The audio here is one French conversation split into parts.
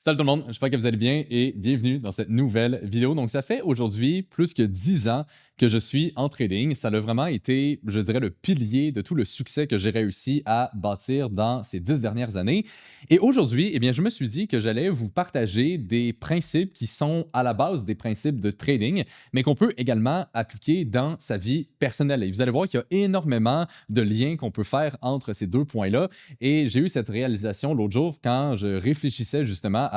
Salut tout le monde, j'espère que vous allez bien et bienvenue dans cette nouvelle vidéo. Donc, ça fait aujourd'hui plus que 10 ans que je suis en trading. Ça a vraiment été, je dirais, le pilier de tout le succès que j'ai réussi à bâtir dans ces 10 dernières années. Et aujourd'hui, eh bien, je me suis dit que j'allais vous partager des principes qui sont à la base des principes de trading, mais qu'on peut également appliquer dans sa vie personnelle. Et vous allez voir qu'il y a énormément de liens qu'on peut faire entre ces deux points-là. Et j'ai eu cette réalisation l'autre jour quand je réfléchissais justement à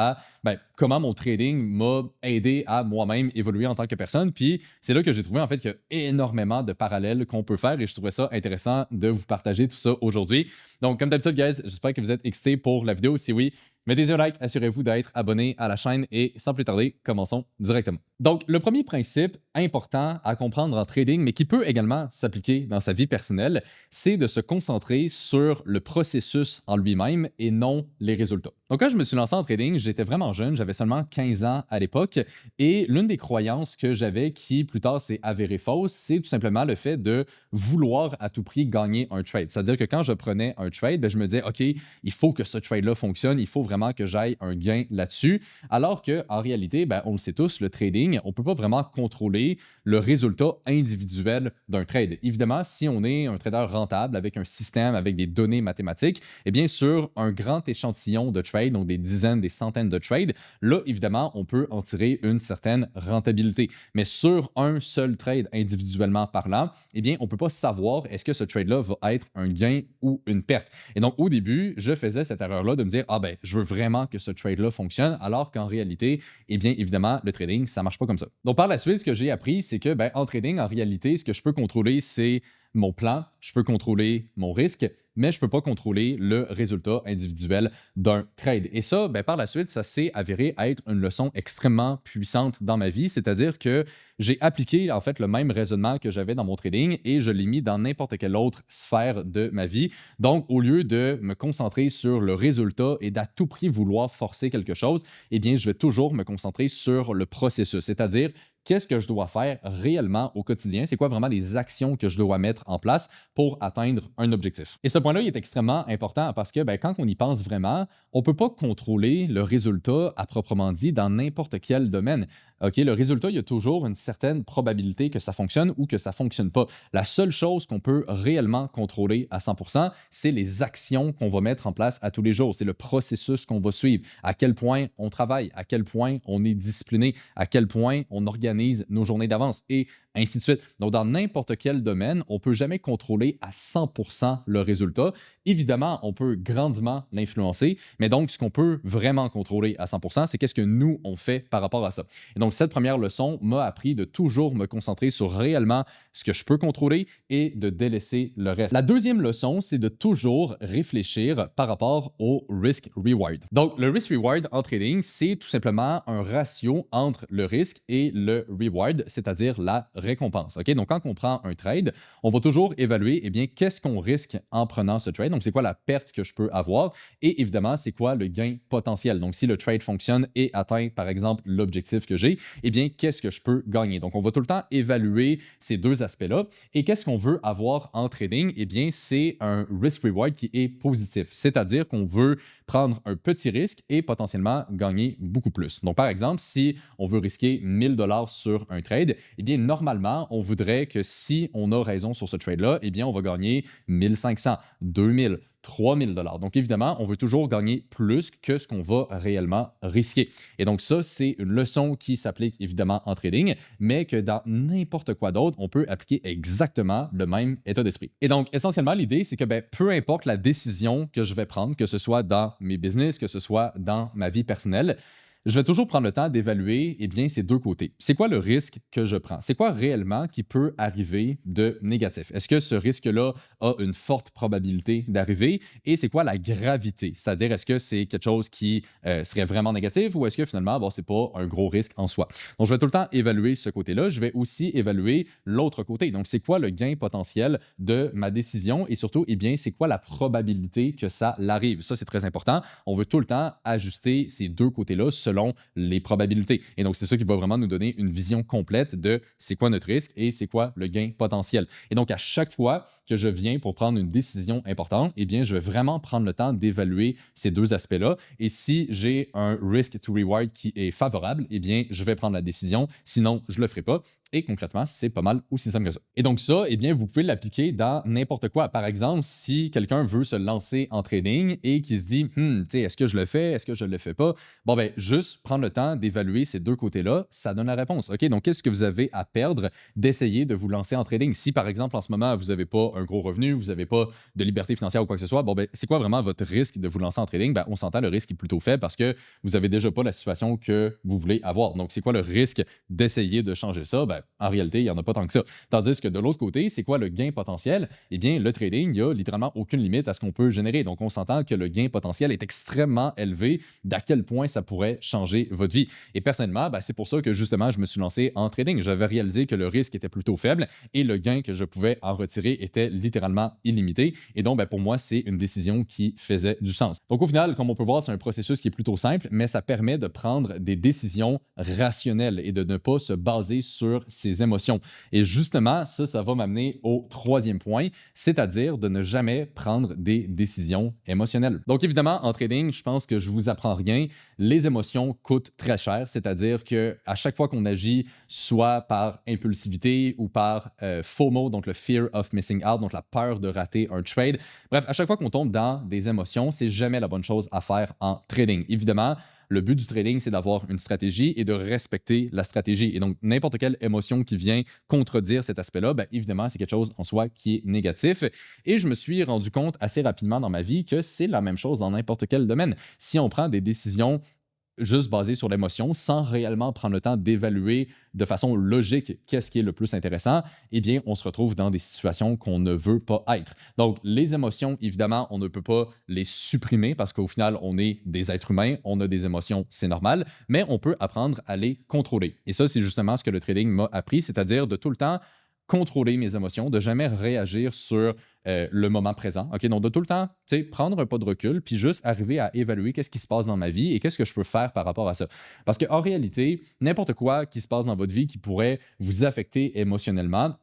comment mon trading m'a aidé à moi-même évoluer en tant que personne. Puis c'est là que j'ai trouvé en fait qu'il y a énormément de parallèles qu'on peut faire et je trouvais ça intéressant de vous partager tout ça aujourd'hui. Donc, comme d'habitude, guys, j'espère que vous êtes excités pour la vidéo. Si oui, mettez un like, assurez-vous d'être abonné à la chaîne et sans plus tarder, commençons directement. Donc, le premier principe important à comprendre en trading, mais qui peut également s'appliquer dans sa vie personnelle, c'est de se concentrer sur le processus en lui-même et non les résultats. Donc, quand je me suis lancé en trading, j'étais vraiment jeune, j'avais seulement 15 ans à l'époque, et l'une des croyances que j'avais qui plus tard s'est avérée fausse, c'est tout simplement le fait de vouloir à tout prix gagner un trade. C'est-à-dire que quand je prenais un trade, je me disais, OK, il faut que ce trade-là fonctionne, il faut vraiment que j'aille un gain là-dessus. Alors qu'en réalité, on le sait tous, le trading, on ne peut pas vraiment contrôler le résultat individuel d'un trade. Évidemment, si on est un trader rentable avec un système, avec des données mathématiques, eh bien, sur un grand échantillon de trades, donc des dizaines, des centaines de trades, là, évidemment, on peut en tirer une certaine rentabilité. Mais sur un seul trade individuellement parlant, eh bien, on ne peut pas savoir est-ce que ce trade-là va être un gain ou une perte. Et donc, au début, je faisais cette erreur-là de me dire, je veux vraiment que ce trade-là fonctionne, alors qu'en réalité, eh bien, évidemment, le trading, ça ne marche pas comme ça. Donc, par la suite, ce que j'ai appris, c'est que, en trading, en réalité, ce que je peux contrôler, c'est mon plan, je peux contrôler mon risque, mais je ne peux pas contrôler le résultat individuel d'un trade. Et ça, par la suite, ça s'est avéré être une leçon extrêmement puissante dans ma vie, c'est-à-dire que j'ai appliqué en fait le même raisonnement que j'avais dans mon trading et je l'ai mis dans n'importe quelle autre sphère de ma vie. Donc, au lieu de me concentrer sur le résultat et d'à tout prix vouloir forcer quelque chose, eh bien, je vais toujours me concentrer sur le processus, c'est-à-dire qu'est-ce que je dois faire réellement au quotidien? C'est quoi vraiment les actions que je dois mettre en place pour atteindre un objectif? Et ce point-là, il est extrêmement important parce que quand on y pense vraiment, on ne peut pas contrôler le résultat à proprement dit dans n'importe quel domaine. OK, le résultat, il y a toujours une certaine probabilité que ça fonctionne ou que ça ne fonctionne pas. La seule chose qu'on peut réellement contrôler à 100%, c'est les actions qu'on va mettre en place à tous les jours. C'est le processus qu'on va suivre, à quel point on travaille, à quel point on est discipliné, à quel point on organise nos journées d'avance et ainsi de suite. Donc, dans n'importe quel domaine, on ne peut jamais contrôler à 100% le résultat. Évidemment, on peut grandement l'influencer, mais donc, ce qu'on peut vraiment contrôler à 100%, c'est qu'est-ce que nous, on fait par rapport à ça. Et donc, cette première leçon m'a appris de toujours me concentrer sur réellement ce que je peux contrôler et de délaisser le reste. La deuxième leçon, c'est de toujours réfléchir par rapport au risk-reward. Donc, le risk-reward en trading, c'est tout simplement un ratio entre le risque et le reward, c'est-à-dire la récompense. OK? Donc, quand on prend un trade, on va toujours évaluer, qu'est-ce qu'on risque en prenant ce trade? Donc, c'est quoi la perte que je peux avoir? Et évidemment, c'est quoi le gain potentiel? Donc, si le trade fonctionne et atteint, par exemple, l'objectif que j'ai, qu'est-ce que je peux gagner? Donc, on va tout le temps évaluer ces deux aspects-là. Et qu'est-ce qu'on veut avoir en trading? C'est un risk-reward qui est positif, c'est-à-dire qu'on veut prendre un petit risque et potentiellement gagner beaucoup plus. Donc, par exemple, si on veut risquer 1000 $ sur un trade, normalement, on voudrait que si on a raison sur ce trade-là, on va gagner 1500, 2000, 3000 $. Donc, évidemment, on veut toujours gagner plus que ce qu'on va réellement risquer. Et donc, ça, c'est une leçon qui s'applique évidemment en trading, mais que dans n'importe quoi d'autre, on peut appliquer exactement le même état d'esprit. Et donc, essentiellement, l'idée, c'est que peu importe la décision que je vais prendre, que ce soit dans mes business, que ce soit dans ma vie personnelle, je vais toujours prendre le temps d'évaluer ces deux côtés. C'est quoi le risque que je prends? C'est quoi réellement qui peut arriver de négatif? Est-ce que ce risque-là a une forte probabilité d'arriver? Et c'est quoi la gravité? C'est-à-dire, est-ce que c'est quelque chose qui serait vraiment négatif ou est-ce que finalement, c'est pas un gros risque en soi? Donc, je vais tout le temps évaluer ce côté-là. Je vais aussi évaluer l'autre côté. Donc, c'est quoi le gain potentiel de ma décision et surtout, c'est quoi la probabilité que ça l'arrive? Ça, c'est très important. On veut tout le temps ajuster ces deux côtés-là selon les probabilités. Et donc, c'est ça qui va vraiment nous donner une vision complète de c'est quoi notre risque et c'est quoi le gain potentiel. Et donc, à chaque fois que je viens pour prendre une décision importante, eh bien, je vais vraiment prendre le temps d'évaluer ces deux aspects-là. Et si j'ai un risk to reward qui est favorable, eh bien, je vais prendre la décision. Sinon, je ne le ferai pas. Et concrètement, c'est pas mal aussi simple que ça. Et donc ça, eh bien, vous pouvez l'appliquer dans n'importe quoi. Par exemple, si quelqu'un veut se lancer en trading et qui se dit, est-ce que je le fais, est-ce que je ne le fais pas? Bon, ben, juste prendre le temps d'évaluer ces deux côtés-là, ça donne la réponse. OK, donc qu'est-ce que vous avez à perdre d'essayer de vous lancer en trading? Si, par exemple, en ce moment, vous n'avez pas un gros revenu, vous n'avez pas de liberté financière ou quoi que ce soit, bon, ben, c'est quoi vraiment votre risque de vous lancer en trading? Ben, on s'entend, le risque est plutôt faible parce que vous n'avez déjà pas la situation que vous voulez avoir. Donc, c'est quoi le risque d'essayer de changer ça? Ben, en réalité, il n'y en a pas tant que ça. Tandis que de l'autre côté, c'est quoi le gain potentiel? Eh bien, le trading, il n'y a littéralement aucune limite à ce qu'on peut générer. Donc, on s'entend que le gain potentiel est extrêmement élevé d'à quel point ça pourrait changer votre vie. Et personnellement, ben, c'est pour ça que justement, je me suis lancé en trading. J'avais réalisé que le risque était plutôt faible et le gain que je pouvais en retirer était littéralement illimité. Et donc, ben, pour moi, c'est une décision qui faisait du sens. Donc, au final, comme on peut voir, c'est un processus qui est plutôt simple, mais ça permet de prendre des décisions rationnelles et de ne pas se baser sur ses émotions. Et justement, ça va m'amener au troisième point, c'est-à-dire de ne jamais prendre des décisions émotionnelles. Donc, évidemment, en trading, je pense que je vous apprends rien. Les émotions coûtent très cher, c'est-à-dire qu'à chaque fois qu'on agit, soit par impulsivité ou par FOMO, donc le fear of missing out, donc la peur de rater un trade. Bref, à chaque fois qu'on tombe dans des émotions, c'est jamais la bonne chose à faire en trading. Évidemment, le but du trading, c'est d'avoir une stratégie et de respecter la stratégie. Et donc, n'importe quelle émotion qui vient contredire cet aspect-là, bien évidemment, c'est quelque chose en soi qui est négatif. Et je me suis rendu compte assez rapidement dans ma vie que c'est la même chose dans n'importe quel domaine. Si on prend des décisions juste basé sur l'émotion, sans réellement prendre le temps d'évaluer de façon logique qu'est-ce qui est le plus intéressant, eh bien, on se retrouve dans des situations qu'on ne veut pas être. Donc, les émotions, évidemment, on ne peut pas les supprimer parce qu'au final, on est des êtres humains, on a des émotions, c'est normal, mais on peut apprendre à les contrôler. Et ça, c'est justement ce que le trading m'a appris, c'est-à-dire de tout le temps contrôler mes émotions, de jamais réagir sur le moment présent. OK? Donc, de tout le temps, prendre un pas de recul, puis juste arriver à évaluer qu'est-ce qui se passe dans ma vie et qu'est-ce que je peux faire par rapport à ça. Parce qu'en réalité, n'importe quoi qui se passe dans votre vie qui pourrait vous affecter émotionnellement,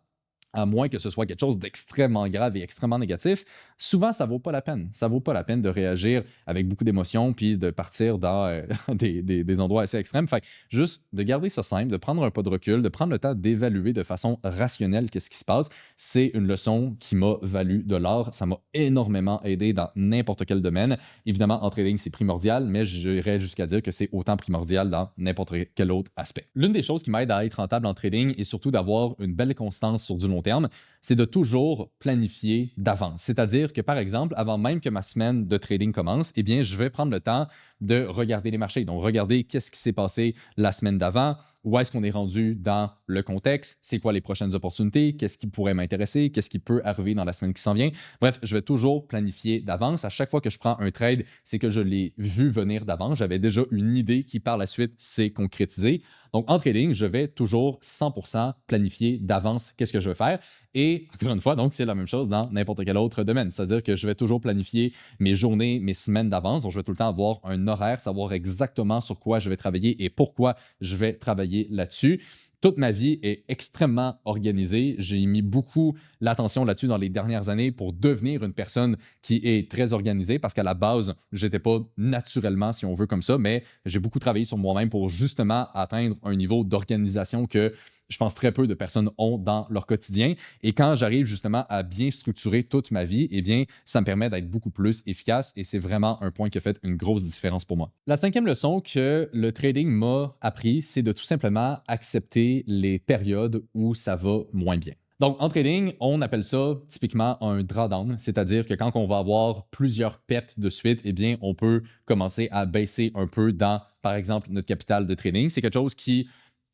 à moins que ce soit quelque chose d'extrêmement grave et extrêmement négatif, souvent, ça ne vaut pas la peine. Ça ne vaut pas la peine de réagir avec beaucoup d'émotions puis de partir dans des endroits assez extrêmes. Fait que juste de garder ça simple, de prendre un pas de recul, de prendre le temps d'évaluer de façon rationnelle qu'est-ce qui se passe, c'est une leçon qui m'a valu de l'or. Ça m'a énormément aidé dans n'importe quel domaine. Évidemment, en trading, c'est primordial, mais j'irais jusqu'à dire que c'est autant primordial dans n'importe quel autre aspect. L'une des choses qui m'aide à être rentable en trading et surtout d'avoir une belle constance sur du long terme, c'est de toujours planifier d'avance. C'est-à-dire que, par exemple, avant même que ma semaine de trading commence, eh bien, je vais prendre le temps de regarder les marchés. Donc, regarder qu'est-ce qui s'est passé la semaine d'avant, où est-ce qu'on est rendu dans le contexte, c'est quoi les prochaines opportunités, qu'est-ce qui pourrait m'intéresser, qu'est-ce qui peut arriver dans la semaine qui s'en vient. Bref, je vais toujours planifier d'avance. À chaque fois que je prends un trade, c'est que je l'ai vu venir d'avance. J'avais déjà une idée qui, par la suite, s'est concrétisée. Donc, en trading, je vais toujours 100% planifier d'avance qu'est-ce que je vais faire. Et encore une fois, donc, c'est la même chose dans n'importe quel autre domaine. C'est-à-dire que je vais toujours planifier mes journées, mes semaines d'avance. Donc, je vais tout le temps avoir un horaire, savoir exactement sur quoi je vais travailler et pourquoi je vais travailler là-dessus. Toute ma vie est extrêmement organisée. J'ai mis beaucoup l'attention là-dessus dans les dernières années pour devenir une personne qui est très organisée parce qu'à la base, je n'étais pas naturellement, si on veut, comme ça, mais j'ai beaucoup travaillé sur moi-même pour justement atteindre un niveau d'organisation que je pense très peu de personnes ont dans leur quotidien. Et quand j'arrive justement à bien structurer toute ma vie, eh bien, ça me permet d'être beaucoup plus efficace et c'est vraiment un point qui a fait une grosse différence pour moi. La cinquième leçon que le trading m'a appris, c'est de tout simplement accepter les périodes où ça va moins bien. Donc, en trading, on appelle ça typiquement un drawdown, c'est-à-dire que quand on va avoir plusieurs pertes de suite, eh bien, on peut commencer à baisser un peu dans, par exemple, notre capital de trading. C'est quelque chose qui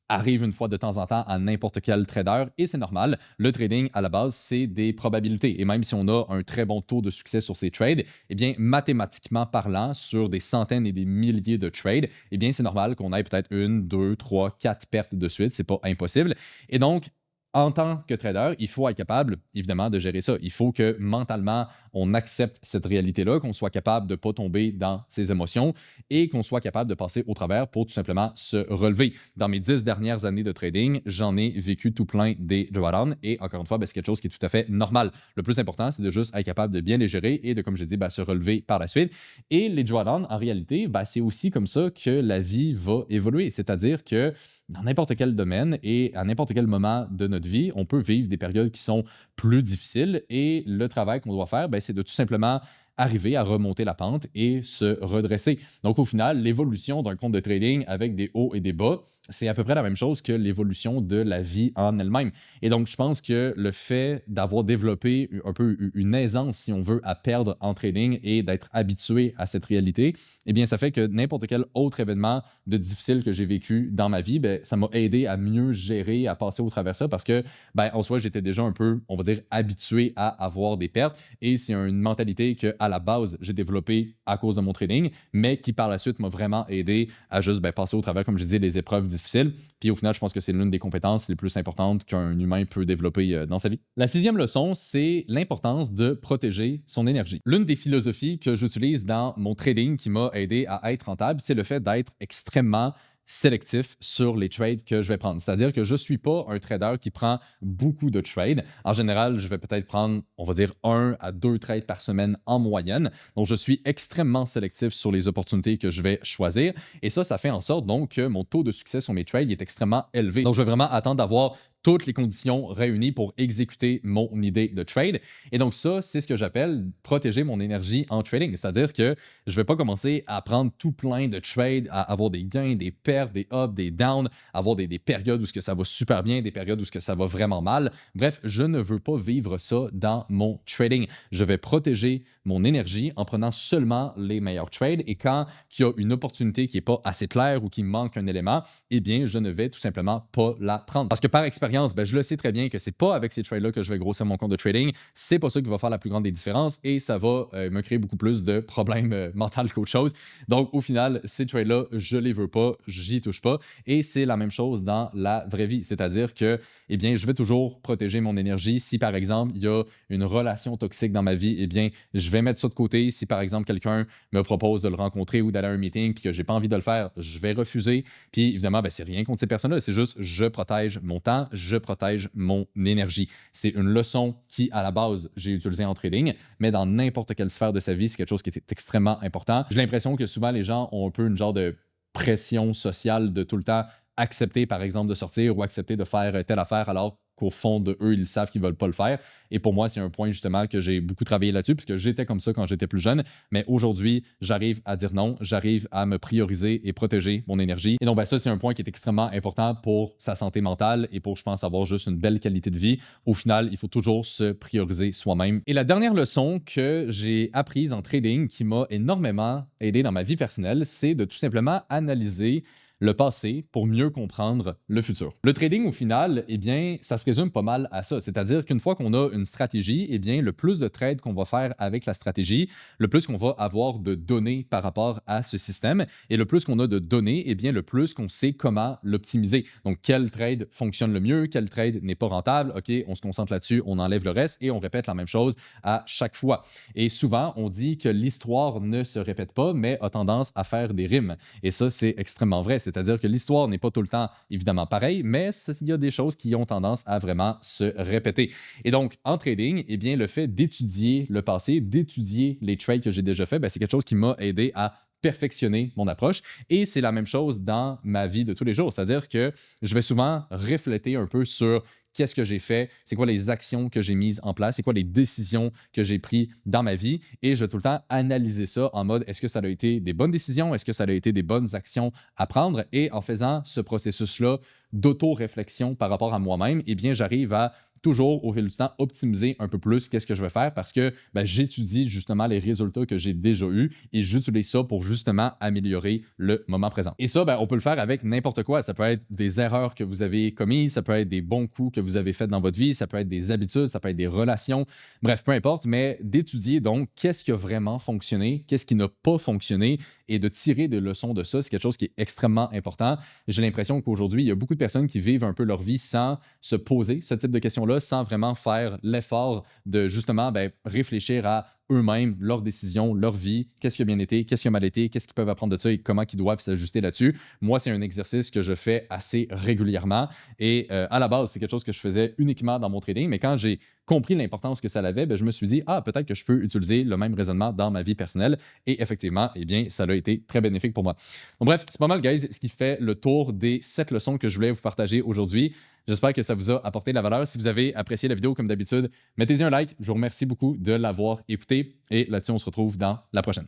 arrive une fois de temps en temps à n'importe quel trader et c'est normal. Le trading, à la base, c'est des probabilités. Et même si on a un très bon taux de succès sur ces trades, eh bien, mathématiquement parlant, sur des centaines et des milliers de trades, eh bien, c'est normal qu'on ait peut-être une, deux, trois, quatre pertes de suite. C'est pas impossible. Et donc, en tant que trader, il faut être capable, évidemment, de gérer ça. Il faut que mentalement, on accepte cette réalité-là, qu'on soit capable de ne pas tomber dans ses émotions et qu'on soit capable de passer au travers pour tout simplement se relever. Dans mes 10 dernières années de trading, j'en ai vécu tout plein des drawdowns et encore une fois, ben, c'est quelque chose qui est tout à fait normal. Le plus important, c'est de juste être capable de bien les gérer et de, comme je dis, ben, se relever par la suite. Et les drawdowns, en réalité, ben, c'est aussi comme ça que la vie va évoluer. C'est-à-dire que dans n'importe quel domaine et à n'importe quel moment de notre vie, on peut vivre des périodes qui sont plus difficiles et le travail qu'on doit faire, ben, c'est de tout simplement arriver à remonter la pente et se redresser. Donc au final, l'évolution d'un compte de trading avec des hauts et des bas, c'est à peu près la même chose que l'évolution de la vie en elle-même. Et donc je pense que le fait d'avoir développé un peu une aisance, si on veut, à perdre en trading et d'être habitué à cette réalité, eh bien ça fait que n'importe quel autre événement de difficile que j'ai vécu dans ma vie, ben, ça m'a aidé à mieux gérer, à passer au travers de ça parce que, ben, en soi, j'étais déjà un peu, on va dire, habitué à avoir des pertes. Et c'est une mentalité que, à la base, j'ai développée à cause de mon trading, mais qui par la suite m'a vraiment aidé à juste ben, passer au travers, comme je disais, des épreuves difficiles. Puis au final, je pense que c'est l'une des compétences les plus importantes qu'un humain peut développer dans sa vie. La sixième leçon, c'est l'importance de protéger son énergie. L'une des philosophies que j'utilise dans mon trading qui m'a aidé à être rentable, c'est le fait d'être extrêmement sélectif sur les trades que je vais prendre. C'est-à-dire que je ne suis pas un trader qui prend beaucoup de trades. En général, je vais peut-être prendre, on va dire, 1 à 2 trades par semaine en moyenne. Donc, je suis extrêmement sélectif sur les opportunités que je vais choisir. Et ça fait en sorte donc que mon taux de succès sur mes trades est extrêmement élevé. Donc, je vais vraiment attendre d'avoir toutes les conditions réunies pour exécuter mon idée de trade. Et donc ça, c'est ce que j'appelle protéger mon énergie en trading. C'est-à-dire que je ne vais pas commencer à prendre tout plein de trades, à avoir des gains, des pertes, des ups, des downs, avoir des périodes où ce que ça va super bien, des périodes où ce que ça va vraiment mal. Bref, je ne veux pas vivre ça dans mon trading. Je vais protéger mon énergie en prenant seulement les meilleurs trades. Et quand il y a une opportunité qui n'est pas assez claire ou qui manque un élément, eh bien, je ne vais tout simplement pas la prendre. Parce que par expérience, ben, je le sais très bien que c'est pas avec ces trades-là que je vais grossir mon compte de trading. C'est pas ça qui va faire la plus grande des différences et ça va me créer beaucoup plus de problèmes mentaux qu'autre chose. Donc, au final, ces trades-là, je les veux pas, j'y touche pas. Et c'est la même chose dans la vraie vie. C'est-à-dire que, eh bien, je vais toujours protéger mon énergie. Si, par exemple, il y a une relation toxique dans ma vie, eh bien, je vais mettre ça de côté. Si, par exemple, quelqu'un me propose de le rencontrer ou d'aller à un meeting puis que j'ai pas envie de le faire, je vais refuser. Puis, évidemment, ben, c'est rien contre ces personnes-là. C'est juste, je protège mon temps, je protège mon énergie. C'est une leçon qui, à la base, j'ai utilisée en trading, mais dans n'importe quelle sphère de sa vie, c'est quelque chose qui est extrêmement important. J'ai l'impression que souvent, les gens ont un peu une genre de pression sociale de tout le temps accepter, par exemple, de sortir ou accepter de faire telle affaire alors qu'au fond de eux, ils savent qu'ils ne veulent pas le faire. Et pour moi, c'est un point justement que j'ai beaucoup travaillé là-dessus, puisque j'étais comme ça quand j'étais plus jeune. Mais aujourd'hui, j'arrive à dire non, j'arrive à me prioriser et protéger mon énergie. Et donc, ben, ça, c'est un point qui est extrêmement important pour sa santé mentale et pour, je pense, avoir juste une belle qualité de vie. Au final, il faut toujours se prioriser soi-même. Et la dernière leçon que j'ai apprise en trading qui m'a énormément aidé dans ma vie personnelle, c'est de tout simplement analyser le passé pour mieux comprendre le futur. Le trading, au final, eh bien, ça se résume pas mal à ça. C'est-à-dire qu'une fois qu'on a une stratégie, eh bien, le plus de trades qu'on va faire avec la stratégie, le plus qu'on va avoir de données par rapport à ce système. Et le plus qu'on a de données, eh bien, le plus qu'on sait comment l'optimiser. Donc, quel trade fonctionne le mieux, quel trade n'est pas rentable. OK, on se concentre là-dessus, on enlève le reste et on répète la même chose à chaque fois. Et souvent, on dit que l'histoire ne se répète pas, mais a tendance à faire des rimes. Et ça, c'est extrêmement vrai. C'est-à-dire que l'histoire n'est pas tout le temps évidemment pareille, mais il y a des choses qui ont tendance à vraiment se répéter. Et donc, en trading, eh bien, le fait d'étudier le passé, d'étudier les trades que j'ai déjà fait, ben, c'est quelque chose qui m'a aidé à perfectionner mon approche. Et c'est la même chose dans ma vie de tous les jours. C'est-à-dire que je vais souvent refléter un peu sur qu'est-ce que j'ai fait, c'est quoi les actions que j'ai mises en place, c'est quoi les décisions que j'ai prises dans ma vie. Et je vais tout le temps analyser ça en mode, est-ce que ça a été des bonnes décisions, est-ce que ça a été des bonnes actions à prendre? Et en faisant ce processus-là d'auto-réflexion par rapport à moi-même, eh bien, j'arrive à toujours, au fil du temps, optimiser un peu plus qu'est-ce que je vais faire parce que j'étudie justement les résultats que j'ai déjà eus et j'utilise ça pour justement améliorer le moment présent. Et ça, on peut le faire avec n'importe quoi. Ça peut être des erreurs que vous avez commises, ça peut être des bons coups que vous avez faits dans votre vie, ça peut être des habitudes, ça peut être des relations, bref, peu importe, mais d'étudier donc qu'est-ce qui a vraiment fonctionné, qu'est-ce qui n'a pas fonctionné et de tirer des leçons de ça, c'est quelque chose qui est extrêmement important. J'ai l'impression qu'aujourd'hui, il y a beaucoup de personnes qui vivent un peu leur vie sans se poser ce type de questions-là, sans vraiment faire l'effort de justement réfléchir à eux-mêmes, leurs décisions, leur vie, qu'est-ce qui a bien été, qu'est-ce qui a mal été, qu'est-ce qu'ils peuvent apprendre de ça et comment ils doivent s'ajuster là-dessus. Moi, c'est un exercice que je fais assez régulièrement et à la base, c'est quelque chose que je faisais uniquement dans mon trading, mais quand j'ai compris l'importance que ça avait, je me suis dit, ah, peut-être que je peux utiliser le même raisonnement dans ma vie personnelle. Et effectivement, eh bien, ça a été très bénéfique pour moi. Donc, bref, c'est pas mal, guys, ce qui fait le tour des 7 leçons que je voulais vous partager aujourd'hui. J'espère que ça vous a apporté de la valeur. Si vous avez apprécié la vidéo, comme d'habitude, mettez-y un like. Je vous remercie beaucoup de l'avoir écouté. Et là-dessus, on se retrouve dans la prochaine.